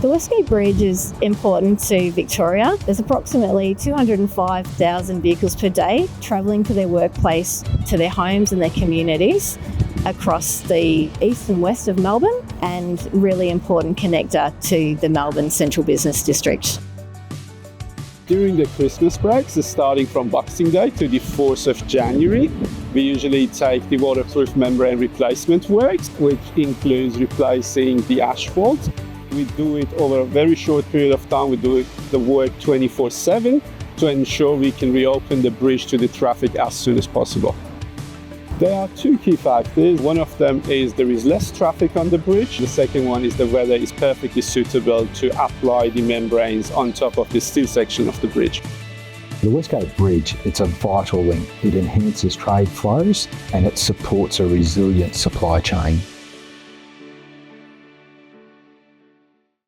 The Westgate Bridge is important to Victoria. There's approximately 205,000 vehicles per day travelling to their workplace, to their homes and their communities across the east and west of Melbourne, and really important connector to the Melbourne Central Business District. During the Christmas breaks, starting from Boxing Day to the 4th of January, we usually take the waterproof membrane replacement works, which includes replacing the asphalt. We do it over a very short period of time. We do the work 24/7 to ensure we can reopen the bridge to the traffic as soon as possible. There are two key factors. One of them is there is less traffic on the bridge. The second one is the weather is perfectly suitable to apply the membranes on top of the steel section of the bridge. The Westgate Bridge, it's a vital link. It enhances trade flows and it supports a resilient supply chain.